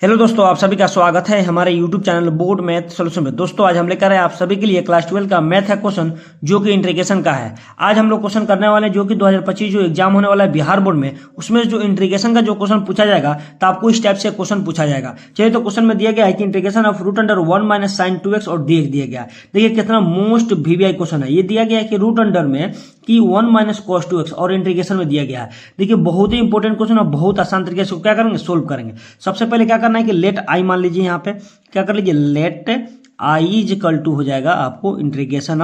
Hello दोस्तों, आप सभी का स्वागत है हमारे YouTube channel board math solution में। दोस्तों आज हम लेकर आए आप सभी के लिए क्लास 12 का मैथ है क्वेश्चन जो कि इंटीग्रेशन का है। आज हम लोग क्वेश्चन करने वाले हैं जो कि 2025 जो एग्जाम होने वाला है बिहार बोर्ड में, उसमें जो इंटीग्रेशन का जो क्वेश्चन पूछा जाएगा तो आपको इस टाइप से क्वेश्चन पूछा जाएगा। चलिए तो क्वेश्चन में दिया गया है कि integration of root under 1 minus sine 2x और dx दिया गया है। देखिए कितना मोस्ट वीवीआई क्वेश्चन है। ये दिया गया है कि रूट अंडर में कि 1 माइनस कॉस 2x और इंटीग्रेशन में दिया गया है। देखिए बहुत ही इंपॉर्टेंट क्वेश्चन और बहुत आसान तरीके से क्या करेंगे, सोल्व करेंगे। सबसे पहले क्या करना है कि लेट आई मान लीजिए, यहाँ पे क्या कर लीजिए, let I is equal to हो जाएगा आपको integration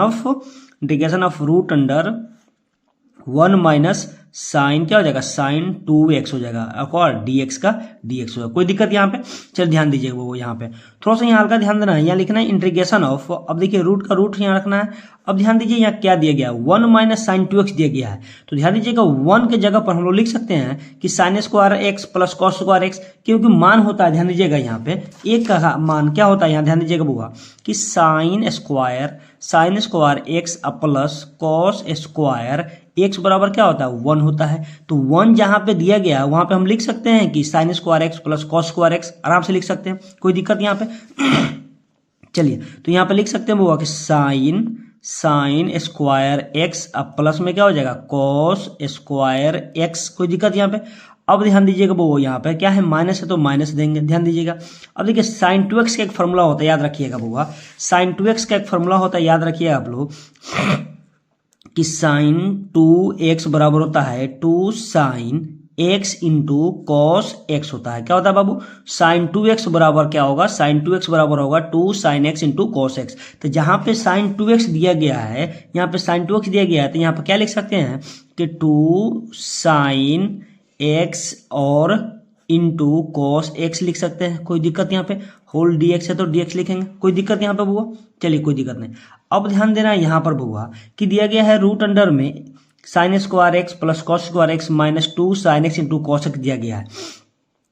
of root under 1 minus sine क्या हो जाएगा, साइन 2x हो जाएगा और dx का dx होगा। कोई दिक्कत यहाँ पे? चल ध्यान दीजिए वो यहाँ पे थोड़ा सा यहाँ हल्का ध्यान देना है। यहाँ लिखना है इंटीग्रेशन ऑफ, अब देखिए रूट का रूट यहाँ रखना है। अब ध्यान दीजिए यहाँ क्या दिया गया है, 1 माइनस साइन 2x दिया गया है। तो ध्यान दीजिएगा 1 के जगह पर हम लोग लिख सकते हैं कि sine square x plus cos square x, क्योंकि मान होता है, ध्यान दीजिएगा यहाँ पे एक का मान क्या होता है, यहाँ ध्यान दीजिएगा बुआ कि sine square x plus cos square x बराबर क्या होता है, 1 होता है। तो 1 जहां पे दिया गया है वहां पे हम लिख सकते हैं कि sine square x plus cos square x, आराम से लिख सकते हैं, कोई दिक्कत यहाँ पे। चलिए तो यहाँ पे लिख सकते हैं वो कि साइन स्क्वायर एक्स अब प्लस में क्या हो जाएगा, कॉस स्क्वायर एक्स, कोई दिक्कत यहाँ पे। अब ध्यान दीजिएगा वो यहाँ पे क्या है, माइनस है तो माइनस देंगे, ध्यान दीजिएगा। अब देखिए साइन 2x का एक फॉर्मूला होता है, याद रखिएगा बुआ, साइन 2x का एक फॉर्मूला होता है, याद रखिएगा आप लोग कि साइन 2x बराबर होता है 2 sine x into cos x होता है। क्या होता है बाबू, साइन 2x बराबर क्या होगा, साइन 2x बराबर होगा 2 sine x into cos x। तो जहां पे साइन 2x दिया गया है, यहाँ पे साइन 2x दिया गया है, तो यहाँ पे क्या लिख सकते हैं कि 2 साइन x और इंटू कॉस x लिख सकते हैं, कोई दिक्कत यहाँ पे। होल dx है तो dx लिखेंगे, कोई दिक्कत यहाँ पे बुआ। चलिए कोई दिक्कत नहीं। अब ध्यान देना है यहाँ पर बुआ कि दिया गया है रूट अंडर में sine square x plus cos square x minus 2 sine x into cos x दिया गया है।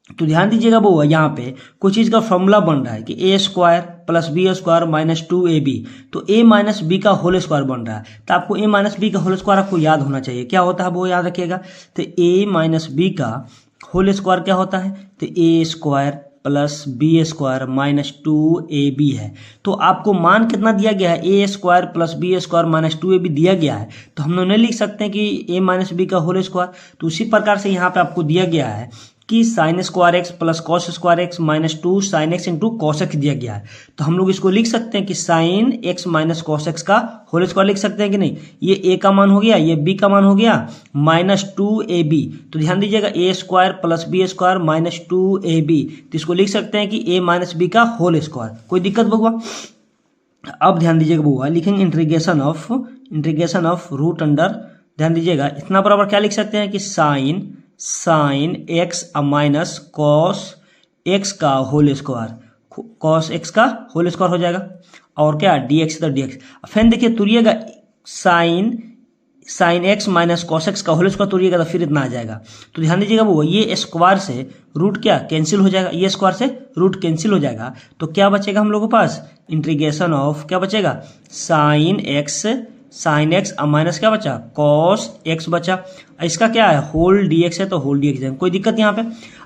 तो ध्यान दीजिएगा बुआ यहाँ पे कुछ चीज का फॉर्मूला बन रहा है कि A square plus B square minus 2ab, तो a माइनस बी का होल स्क्वायर बन रहा है। तो आपको a माइनस बी का होल स्क्वायर आपको याद होना चाहिए, क्या होता है वो याद रखिएगा। तो a माइनस बी का होल स्क्वायर क्या होता है, तो a square plus B square minus 2ab है। तो आपको मान कितना दिया गया है, A square plus B square minus 2ab दिया गया है। तो हम लोग नहीं लिख सकते हैं कि a माइनस बी का होल स्क्वायर। तो उसी प्रकार से यहाँ पे आपको दिया गया है कि sine square x plus cos square x minus 2 sine x into cos x दिया गया है। तो हम लोग इसको लिख सकते हैं कि sine X minus cos X का होल स्क्वायर लिख सकते हैं कि नहीं। ये ए का मान हो गया, ये बी का मान हो गया माइनस 2ab। तो ध्यान दीजिएगा A square plus B square minus 2ab, तो इसको लिख सकते हैं कि ए माइनस बी का होल स्क्वायर, कोई दिक्कत बुआ। अब ध्यान दीजिएगा बुआ, लिखेंगे इंटीग्रेशन ऑफ रूट अंडर, ध्यान दीजिएगा इतना बराबर क्या लिख सकते हैं कि sine X minus cos X का होल स्क्वायर, कॉस एक्स का होल स्क्वायर हो जाएगा, और क्या dx तो dx। फिर देखिए तुरिएगा sine X minus cos X का होल स्क्वायर तुरिएगा तो फिर इतना आ जाएगा। तो ध्यान दीजिएगा वो ये स्क्वायर से रूट क्या कैंसिल हो जाएगा, ये स्क्वायर से रूट कैंसिल हो जाएगा। तो क्या बचेगा हम लोगों के पास, इंटीग्रेशन ऑफ क्या बचेगा, साइन एक्स माइनस क्या बचा, कॉस एक्स बचा। इसका क्या है, होल dx है तो होल dx है, कोई दिक्कत यहाँ पे।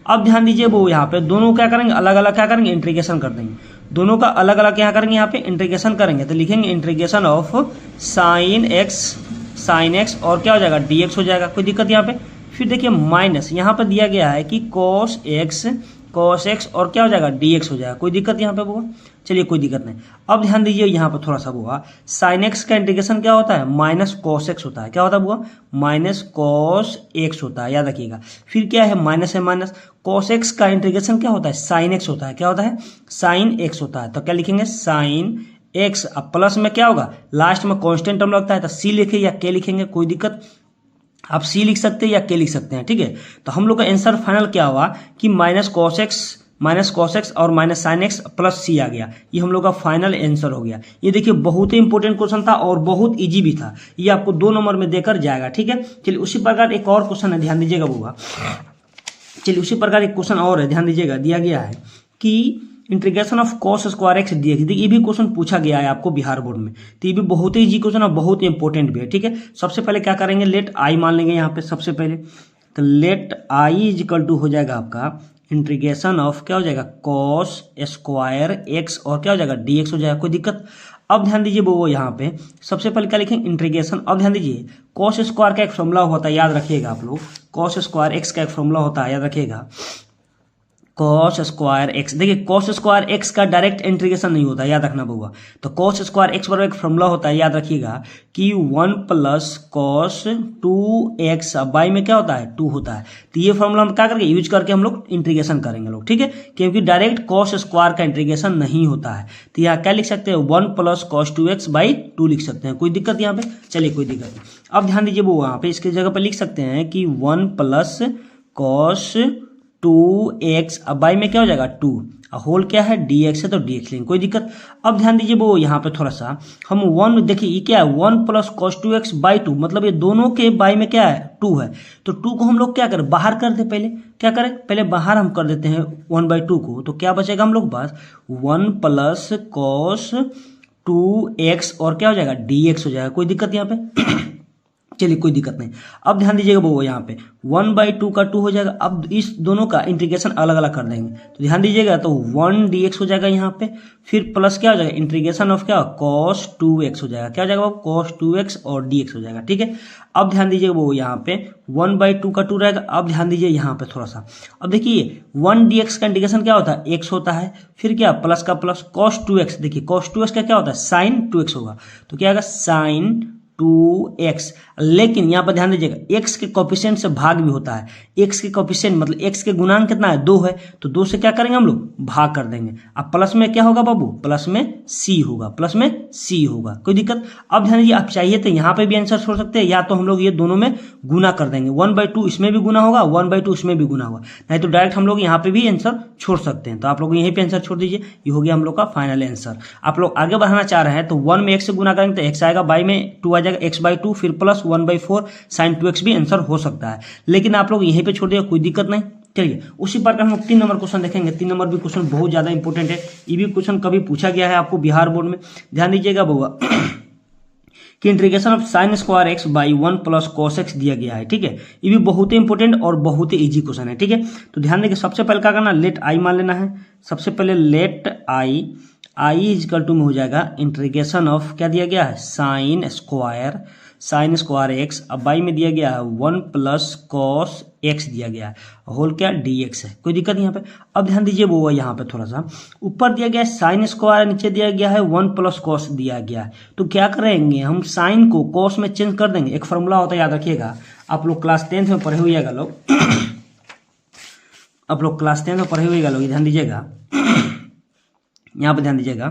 अब ध्यान दीजिए वो यहाँ पे दोनों क्या करेंगे, अलग अलग क्या करेंगे, इंटीग्रेशन कर देंगे। दोनों का अलग अलग क्या करेंगे, यहाँ पे इंटीग्रेशन करेंगे। तो लिखेंगे इंटीग्रेशन ऑफ साइन एक्स और क्या हो जाएगा, dx हो जाएगा, कोई दिक्कत यहाँ पे। फिर देखिए माइनस यहाँ पे दिया गया है कि कॉस एक्स और क्या हो जाएगा, dx हो जाएगा, कोई दिक्कत यहाँ पे बुआ। चलिए कोई दिक्कत नहीं। अब ध्यान दीजिए यहाँ पर थोड़ा सा बुआ, साइन एक्स का इंटीग्रेशन क्या होता है, माइनस कॉस एक्स होता है। क्या होता है बुआ, माइनस कॉस एक्स होता है, याद रखिएगा। फिर क्या है माइनस कॉस एक्स का इंटीग्रेशन क्या होता है, साइन एक्स होता है। क्या होता है, साइन एक्स होता है। तो क्या लिखेंगे, साइन एक्स, अब प्लस में क्या होगा, लास्ट में कॉन्स्टेंट टर्म लगता है, तो सी लिखे या के लिखेंगे, कोई दिक्कत। आप सी लिख सकते हैं या के लिख सकते हैं, ठीक है। तो हम लोग का आंसर फाइनल क्या हुआ कि माइनस कॉस एक्स और माइनस साइन एक्स प्लस सी आ गया। ये हम लोग का फाइनल आंसर हो गया। ये देखिए बहुत ही इंपॉर्टेंट क्वेश्चन था और बहुत इजी भी था। ये आपको 2 नंबर में देकर जाएगा, ठीक है। चलिए उसी प्रकार एक और क्वेश्चन है, ध्यान दीजिएगा बुआ। चलिए उसी प्रकार एक क्वेश्चन और है, ध्यान दीजिएगा। दिया गया है कि integration of cos square x dx, देखिए ये भी क्वेश्चन पूछा गया है आपको बिहार बोर्ड में। तो ये भी बहुत ही इजी क्वेश्चन और बहुत ही इंपॉर्टेंट भी है, ठीक है। सबसे पहले क्या करेंगे, लेट आई मान लेंगे यहाँ पे सबसे पहले। तो let I is equal to हो जाएगा आपका इंटीग्रेशन ऑफ क्या हो जाएगा कॉस स्क्वायर एक्स और क्या हो जाएगा dx हो जाएगा। कोई दिक्कत? अब ध्यान दीजिए वो यहाँ पे सबसे पहले क्या लिखेंगे इंटीग्रेशन। अब ध्यान दीजिए कॉस स्क्वायर का एक फॉर्मूला होता है, याद रखिएगा आप लोग, कॉस स्क्वायर एक्स का एक फॉर्मूला होता है, याद रखिएगा, कॉस स्क्वायर एक्स। देखिए कॉस स्क्वायर एक्स का डायरेक्ट इंटीग्रेशन नहीं होता, याद रखना बउआ। तो कॉस स्क्वायर एक्स बराबर एक फॉर्मूला होता है, याद रखिएगा कि 1 प्लस कॉस 2x बाई में क्या होता है 2 होता है। तो ये फॉर्मूला हम क्या करके यूज करके हम लोग इंटीग्रेशन करेंगे लोग, ठीक है, क्योंकि डायरेक्ट कॉस स्क्वायर का इंटीग्रेशन नहीं होता है। तो यहाँ क्या लिख सकते हैं 1 प्लस कॉस 2x बाई 2 लिख सकते हैं। कोई दिक्कत यहाँ पे? चलिए कोई दिक्कत नहीं। अब ध्यान दीजिए वो यहाँ पे इसके जगह पर लिख सकते हैं कि 1 प्लस कॉस 2x अब बाई में क्या हो जाएगा 2, होल क्या है dx है तो dx लेंगे। कोई दिक्कत? अब ध्यान दीजिए वो यहाँ पे थोड़ा सा हम 1 देखिए ये क्या है 1 प्लस कॉस 2x बाई 2, मतलब ये दोनों के बाई में क्या है 2 है। तो 2 को हम लोग क्या करें बाहर कर दे, पहले क्या करें पहले बाहर हम कर देते हैं 1/2 को। तो क्या बचेगा हम लोग पास 1 प्लस कॉस 2x और क्या हो जाएगा dx हो जाएगा। कोई दिक्कत यहाँ पे? चलिए कोई दिक्कत नहीं। अब ध्यान दीजिएगा वो यहाँ पे 1/2 का 2 हो जाएगा। अब इस दोनों का इंटीग्रेशन अलग अलग कर देंगे, तो ध्यान दीजिएगा तो 1 dx हो जाएगा यहाँ पे, फिर प्लस क्या हो जाएगा इंटीग्रेशन ऑफ क्या cos 2x हो जाएगा। क्या हो जाएगा cos 2x और dx हो जाएगा, ठीक है। अब ध्यान दीजिएगा वो यहाँ पे 1/2 का 2 रहेगा। अब ध्यान दीजिए यहाँ पे थोड़ा सा, अब देखिए 1 dx का इंटीग्रेशन क्या होता है x होता है, फिर क्या प्लस का प्लस cos 2x, देखिए cos 2x का क्या होता है sin 2x होगा, तो क्या आएगा sin 2x। लेकिन यहाँ पर ध्यान दीजिएगा x के कोफिशिएंट से भाग भी होता है, x के कोफिशिएंट मतलब x के गुणांक कितना है 2 है, तो 2 से क्या करेंगे हम लोग भाग कर देंगे। अब प्लस में क्या होगा बाबू प्लस में c होगा, प्लस में c होगा। कोई दिक्कत? अब ध्यान दीजिए आप चाहिए तो यहाँ पे भी आंसर छोड़ सकते हैं, या तो हम लोग ये दोनों में गुना कर देंगे, 1/2 इसमें भी गुना होगा 1/2 इसमें भी गुना होगा, नहीं तो डायरेक्ट हम लोग यहाँ पे भी आंसर छोड़ सकते हैं। तो आप लोग यहीं पे आंसर छोड़ दीजिए, ये हो गया हम लोग का फाइनल आंसर। आप लोग आगे बढ़ाना चाह रहे हैं तो 1 में x से गुना करेंगे तो x आएगा, बाई में 2 आ जाएगा, x/2 फिर प्लस 1/4 sin 2x भी आंसर हो सकता है, लेकिन आप लोग यहीं पे छोड़ दिए कोई दिक्कत नहीं। चलिए उसी पर हम लोग 3 नंबर क्वेश्चन देखेंगे। 3 नंबर भी क्वेश्चन बहुत ज्यादा इंपॉर्टेंट है, ये भी क्वेश्चन कभी पूछा गया है आपको बिहार बोर्ड में। ध्यान दीजिएगा बउआ कि integration of sine square x by 1 plus cos x दिया गया है, ठीक है। ये भी बहुत ही इंपॉर्टेंट और बहुत ही इजी क्वेश्चन है, ठीक है। तो ध्यान देंगे सबसे पहले क्या करना लेट आई मान लेना है। सबसे पहले लेट आई इजकल टू में हो जाएगा इंटीग्रेशन ऑफ क्या दिया गया है साइन स्क्वायर एक्स, अब बाई में दिया गया है 1 प्लस कॉस एक्स दिया गया है, होल क्या dx है। कोई दिक्कत यहाँ पे? अब ध्यान दीजिए वो यहाँ पे थोड़ा सा ऊपर दिया गया है साइन स्क्वायर, नीचे दिया गया है 1 प्लस कॉस दिया गया है, तो क्या करेंगे हम साइन को कॉस में चेंज कर देंगे। एक फॉर्मूला होता है याद रखिएगा, आप लोग क्लास 10th में पढ़े हुएगा लोग आप लोग क्लास 10th में पढ़े हुएगा लोग, ध्यान दीजिएगा यहाँ पे ध्यान दीजिएगा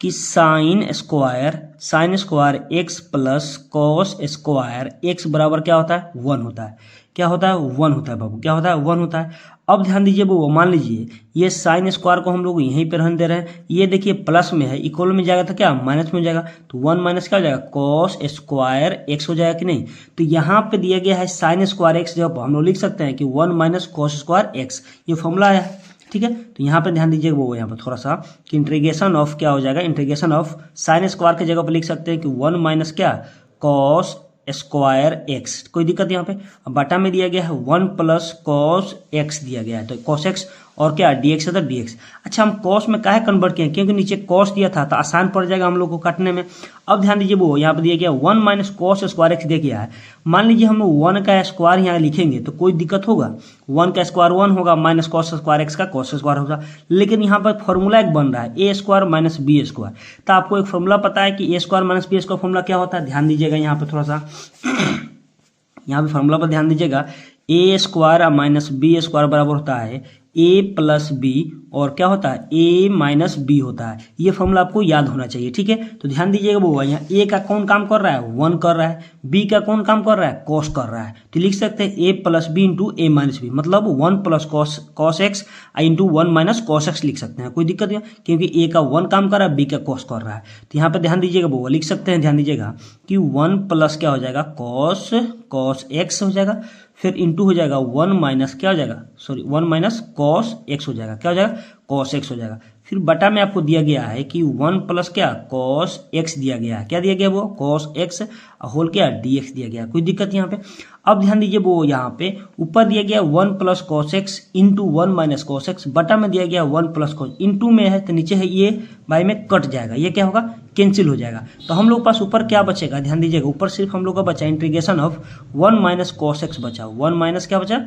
कि sine square x plus cos square x बराबर क्या होता है 1 होता है। क्या होता है 1 होता है बाबू, क्या होता है 1 होता है। अब ध्यान दीजिए वो मान लीजिए ये साइन स्क्वायर को हम लोग यहीं पे रहने दे रहे हैं, ये देखिए प्लस में है, इक्वल में जाएगा तो क्या माइनस में हो जाएगा, तो 1 माइनस क्या हो जाएगा कॉस स्क्वायर एक्स हो जाएगा कि नहीं। तो यहाँ पे दिया गया है साइन स्क्वायर एक्स, जब हम लोग लिख सकते हैं कि 1 माइनस कॉस स्क्वायर एक्स, ये फॉर्मूला है, ठीक है। तो यहाँ पे ध्यान दीजिएगा वो यहाँ पे थोड़ा सा कि इंटीग्रेशन ऑफ क्या हो जाएगा, इंटीग्रेशन ऑफ साइन स्क्वायर की जगह पे लिख सकते हैं कि 1 माइनस क्या कॉस स्क्वायर एक्स। कोई दिक्कत यहाँ पे? अब बटा में दिया गया है 1 प्लस कॉस एक्स दिया गया है, तो कॉस एक्स और क्या dx है तो dx। अच्छा हम कॉस में काहे कन्वर्ट किए, क्योंकि नीचे कॉस दिया था तो आसान पड़ जाएगा हम लोग को काटने में। अब ध्यान दीजिए वो यहाँ पे दिया गया 1 माइनस कॉस स्क्वायर एक्स दिया गया है। मान लीजिए हम लोग 1 का स्क्वायर यहाँ लिखेंगे तो कोई दिक्कत होगा, 1 का स्क्वायर 1 होगा, माइनस कॉस स्क्वायर एक्स का कॉस स्क्वायर होगा, लेकिन यहाँ पर फॉर्मूला एक बन रहा है A square minus B square. तो आपको एक फॉर्मूला पता है कि A square minus B square formula क्या होता है, ध्यान दीजिएगा यहाँ पे थोड़ा सा यहाँ पे फॉर्मूला पर ध्यान दीजिएगा, A square minus B square बराबर होता है ए प्लस बी और क्या होता है ए माइनस बी होता है। ये फॉर्मूला आपको याद होना चाहिए, ठीक है। तो ध्यान दीजिएगा वो यहाँ ए का कौन काम कर रहा है 1 कर रहा है, बी का कौन काम कर रहा है कॉस कर रहा है, तो लिख सकते हैं ए प्लस बी इंटू ए माइनस बी, मतलब 1 plus cos x into 1 minus cos x लिख सकते हैं। कोई दिक्कत नहीं, क्योंकि ए का 1 काम कर रहा है, बी का कॉस कर रहा है। तो यहाँ पे ध्यान दीजिएगा वो लिख सकते हैं, ध्यान दीजिएगा कि 1 प्लस क्या हो जाएगा कॉस एक्स हो जाएगा, फिर इंटू हो जाएगा 1 माइनस क्या हो जाएगा, सॉरी 1 माइनस कॉस एक्स हो जाएगा, क्या हो जाएगा, कॉस एक्स हो जाएगा। फिर बटा में आपको दिया गया है कि 1 प्लस क्या, कॉस एक्स दिया गया है, क्या दिया गया वो, कॉस एक्स होल क्या, डी एक्स दिया गया, कोई दिक्कत यहाँ पे। अब ध्यान दीजिए वो यहाँ पे ऊपर दिया गया 1 plus cos x into 1 minus cos x, बटा में दिया गया 1 प्लस कॉस, इंटू में है तो नीचे है ये बाई में कट जाएगा, ये क्या होगा, कैंसिल हो जाएगा। तो हम लोग पास ऊपर क्या बचेगा, ध्यान दीजिएगा ऊपर सिर्फ हम लोग का बचा integration of 1 minus cos x बचा, 1 माइनस क्या बचा,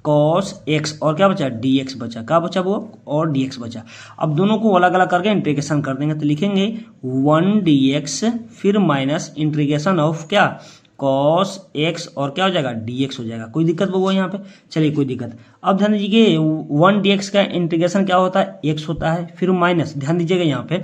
कॉस एक्स, और क्या बचा, डी एक्स बचा, क्या बचा वो, और डी एक्स बचा। अब दोनों को अलग अलग करके इंटीग्रेशन कर देंगे तो लिखेंगे 1 डी एक्स फिर माइनस इंटीग्रेशन ऑफ क्या, कॉस एक्स और क्या हो जाएगा, डी एक्स हो जाएगा, कोई दिक्कत वो यहाँ पे, चलिए कोई दिक्कत। अब ध्यान दीजिए 1 डी एक्स का इंटीग्रेशन क्या होता है, एक्स होता है, फिर माइनस ध्यान दीजिएगा यहाँ पे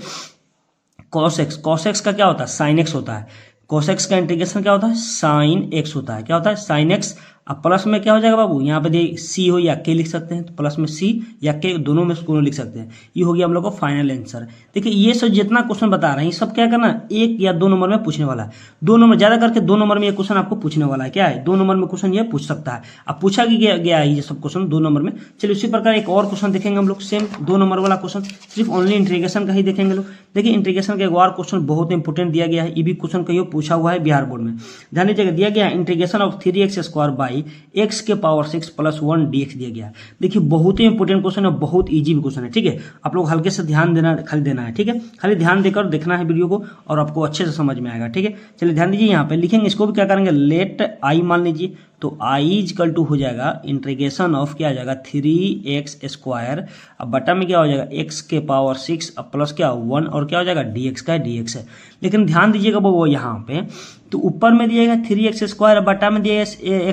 कॉस एक्स का क्या होता है, साइन एक्स होता है, कॉस एक्स का इंटीग्रेशन क्या होता है, साइन एक्स होता है, क्या होता है, साइन एक्स। अब प्लस में क्या हो जाएगा बाबू, यहाँ पे देखिए सी हो या के लिख सकते हैं, तो प्लस में सी या के दोनों में दोनों लिख सकते हैं, ये हो गया हम लोग का फाइनल आंसर। देखिए ये सब जितना क्वेश्चन बता रहे हैं ये सब क्या करना, 1 या 2 नंबर में पूछने वाला है, 2 नंबर ज्यादा करके 2 नंबर में ये क्वेश्चन आपको पूछने वाला है, क्या है 2 नंबर में क्वेश्चन ये पूछ सकता है। अब पूछा गया है ये सब क्वेश्चन 2 नंबर में। चलिए उसी प्रकार एक और क्वेश्चन देखेंगे हम लोग, सेम 2 नंबर वाला क्वेश्चन, सिर्फ ओनली इंटीग्रेशन का ही देखेंगे लोग। देखिए इंटीग्रेशन का एक और क्वेश्चन बहुत इंपोर्टेंट दिया गया है, ये भी क्वेश्चन कहीं पूछा हुआ है बिहार बोर्ड में, ध्यान दीजिएगा दिया गया integration of 3x square by x के पावर 6 प्लस 1 dx दिया गया है। देखिए बहुत ही इंपोर्टेंट क्वेश्चन है, बहुत इजी भी क्वेश्चन है, ठीक है, आप लोग हल्के से ध्यान देना, खाली देना है, ठीक है, खाली ध्यान देकर देखना है वीडियो को और आपको अच्छे से समझ में आएगा, ठीक है। चलिए ध्यान दीजिए यहाँ पे लिखेंगे, इसको भी क्या करेंगे, लेट आई मान लीजिए, तो आई इजकल टू हो जाएगा इंटीग्रेशन ऑफ क्या आ जाएगा 3x स्क्वायर, अब बटा में क्या हो जाएगा x के पावर 6 अब प्लस क्या 1 और क्या हो जाएगा dx का dx है। लेकिन ध्यान दीजिएगा वो यहाँ पे तो ऊपर में दिया गया 3x स्क्वायर, बटा में दिया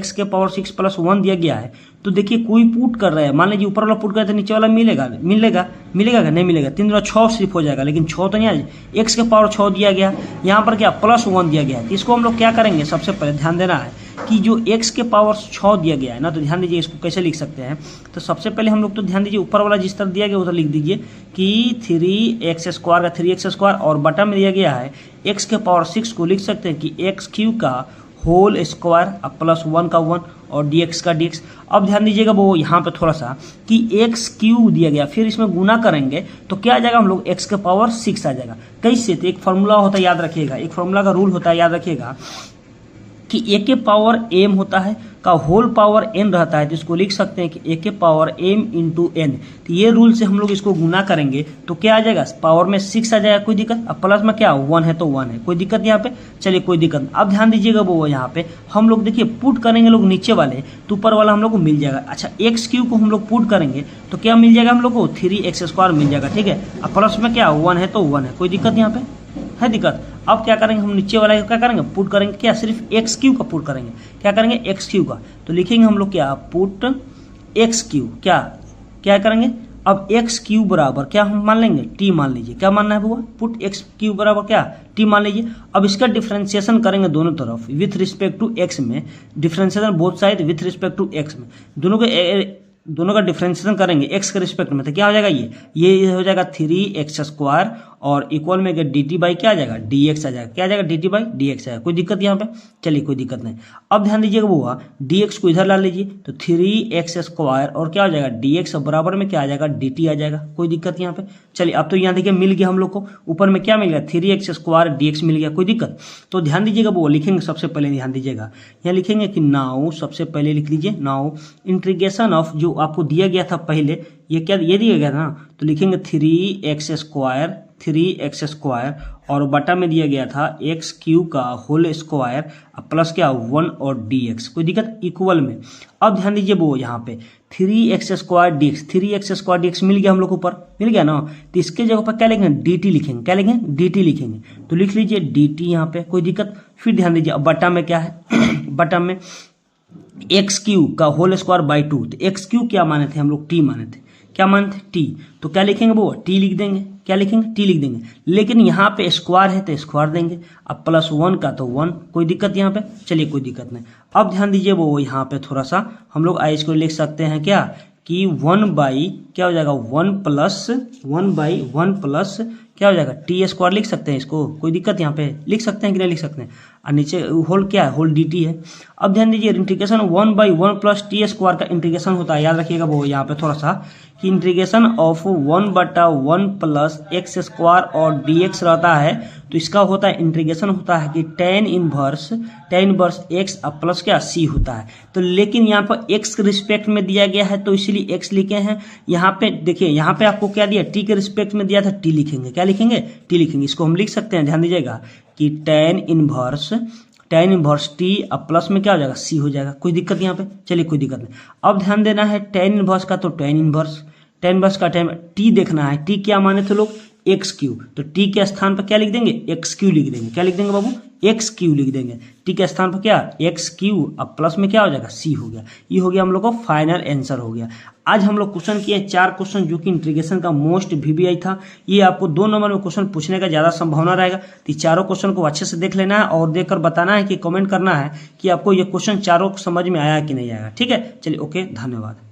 x के पावर 6 प्लस 1 दिया गया है। तो देखिए कोई पुट कर रहा है, मान लीजिए ऊपर वाला पुट करे तो नीचे वाला मिलेगा क्या, नहीं मिलेगा, 3 दूना 6 सिर्फ हो जाएगा, लेकिन 6 तो नहीं, x के पावर 6 दिया गया, यहाँ पर क्या प्लस 1 दिया गया है। तो इसको हम लोग क्या करेंगे, सबसे पहले ध्यान देना है कि जो x के पावर 6 दिया गया है ना, तो ध्यान दीजिए इसको कैसे लिख सकते हैं। तो सबसे पहले हम लोग तो ध्यान दीजिए ऊपर वाला जिस तरह दिया गया उधर लिख दीजिए कि 3x स्क्वायर का 3x स्क्वायर और बटा में दिया गया है x के पावर 6 को लिख सकते हैं कि एक्स क्यू का होल स्क्वायर अब प्लस 1 का 1 और dx का dx। अब ध्यान दीजिएगा वो यहाँ पे थोड़ा सा कि एक्स क्यू दिया गया, फिर इसमें गुना करेंगे तो क्या आ जाएगा हम लोग x के पावर 6 आ जाएगा। कैसे, तो एक फॉर्मूला होता है याद रखिएगा, एक फॉर्मूला का रूल होता है याद रखिएगा कि a के पावर m होता है का होल पावर n रहता है, जिसको लिख सकते हैं कि a के पावर m इंटू n। तो ये रूल से हम लोग इसको गुना करेंगे तो क्या आ जाएगा, पावर में 6 आ जाएगा, कोई दिक्कत। अब प्लस में क्या 1 है तो 1 है, कोई दिक्कत यहाँ पे, चलिए कोई दिक्कत। अब ध्यान दीजिएगा वो यहाँ पे हम लोग देखिए पुट करेंगे लोग नीचे वाले तो ऊपर वाला हम लोग को मिल जाएगा। अच्छा एक्स क्यू को हम लोग पुट करेंगे तो क्या मिल जाएगा हम लोग को 3x स्क्वायर मिल जाएगा, ठीक है। अब प्लस में क्या 1 है तो 1 है, कोई दिक्कत यहाँ पे है दिक्कत। अब क्या करेंगे हम नीचे वाला क्या करेंगे, पुट करेंगे क्या, सिर्फ एक्स क्यू का पुट करेंगे, क्या करेंगे एक्स क्यू का। तो लिखेंगे हम लोग क्या पुट एक्स क्यू, क्या करेंगे। अब एक्स क्यू बराबर क्या हम मान लेंगे, टी मान लीजिए, क्या मानना है बुआ, पुट एक्स क्यू बराबर क्या टी मान लीजिए। अब इसका डिफरेंशिएशन करेंगे दोनों तरफ विथ रिस्पेक्ट टू एक्स में, differentiation both side with respect to x में, दोनों का डिफरेंशिएशन करेंगे एक्स के रिस्पेक्ट में, तो क्या हो जाएगा ये हो जाएगा 3x स्क्वायर और इक्वल में dt बाई क्या आ जाएगा dx आ जाएगा, क्या आ जाएगा dt बाई dx आएगा, कोई दिक्कत यहाँ पे, चलिए कोई दिक्कत नहीं। अब ध्यान दीजिएगा वो dx को इधर ला लीजिए तो 3x स्क्वायर और क्या हो जाएगा dx बराबर में क्या आ जाएगा dt आ जाएगा, कोई दिक्कत यहाँ पे। चलिए अब तो यहाँ देखिए मिल गया हम लोग को, ऊपर में क्या मिल गया 3x स्क्वायर dx मिल गया, कोई दिक्कत। तो ध्यान दीजिएगा वो लिखेंगे सबसे पहले, ध्यान दीजिएगा यहाँ लिखेंगे कि नाउ, सबसे पहले लिख लीजिए नाउ इंटीग्रेशन ऑफ जो आपको दिया गया था पहले, ये क्या ये दिया गया था ना, तो लिखेंगे 3x स्क्वायर और बटा में दिया गया था एक्स क्यू का होल स्क्वायर प्लस क्या 1 और dx, कोई दिक्कत, इक्वल में। अब ध्यान दीजिए वो यहाँ पे 3x स्क्वायर dx मिल गया हम लोग ऊपर, मिल गया ना। तो इसके जगह पर क्या लिखेंगे dt लिखेंगे, क्या लिखेंगे dt लिखेंगे, तो लिख लीजिए dt यहाँ पे, कोई दिक्कत। फिर ध्यान दीजिए अब बटा में क्या है बटा में एक्स क्यू का होल स्क्वायर बाई 2, तो एक्स क्यू क्या माने थे हम लोग, टी माने थे, क्या माने थे टी, तो क्या लिखेंगे वो टी लिख देंगे, क्या लिखेंगे टी लिख देंगे। लेकिन यहाँ पे स्क्वायर है तो स्क्वायर देंगे, अब प्लस 1 का तो 1, कोई दिक्कत यहाँ पे, चलिए कोई दिक्कत नहीं। अब ध्यान दीजिए वो यहाँ पे थोड़ा सा हम लोग आई को लिख सकते हैं क्या कि 1 क्या हो जाएगा 1 प्लस क्या हो जाएगा टी स्क्वायर लिख सकते हैं इसको, कोई दिक्कत यहाँ पे लिख सकते हैं कि नहीं लिख सकते हैं। और नीचे होल क्या है, होल dt है। अब ध्यान दीजिए इंटीग्रेशन 1 प्लस टी स्क्वायर का इंटीग्रेशन होता है, याद रखिएगा वो यहाँ पे थोड़ा सा कि integration of 1/1 plus x square और dx रहता है, तो इसका होता है इंटीग्रेशन होता है कि tan इनवर्स x प्लस क्या c होता है। तो लेकिन यहाँ पर x के रिस्पेक्ट में दिया गया है तो इसीलिए x लिखे हैं। यहाँ पे देखिए, यहाँ पे आपको क्या दिया, t के रिस्पेक्ट में दिया था, t लिखेंगे, क्या लिखेंगे, t लिखेंगे। इसको हम लिख सकते हैं, ध्यान दीजिएगा कि tan इनवर्स t अब प्लस में क्या हो जाएगा c हो जाएगा। कोई दिक्कत यहाँ पे, चलिए कोई दिक्कत नहीं। अब ध्यान देना है tan इनवर्स का, तो tan इनवर्स का t देखना है, t क्या माने थे लोग, एक्स क्यू, तो t के स्थान पर क्या लिख देंगे, एक्स क्यू लिख देंगे। क्या लिख देंगे बाबू, एक्स क्यू लिख देंगे। t के स्थान पर क्या, एक्स क्यू, अब प्लस में क्या हो जाएगा c हो गया। ये हो गया हम लोग को फाइनल आंसर हो गया। आज हम लोग क्वेश्चन किए 4 क्वेश्चन जो कि इंटीग्रेशन का मोस्ट VBI था। ये आपको 2 नंबर में क्वेश्चन पूछने का ज़्यादा संभावना रहेगा, तो चारों क्वेश्चन को अच्छे से देख लेना है और देखकर बताना है कि कमेंट करना है कि आपको ये क्वेश्चन चारों समझ में आया कि नहीं आया। ठीक है, चलिए ओके, धन्यवाद।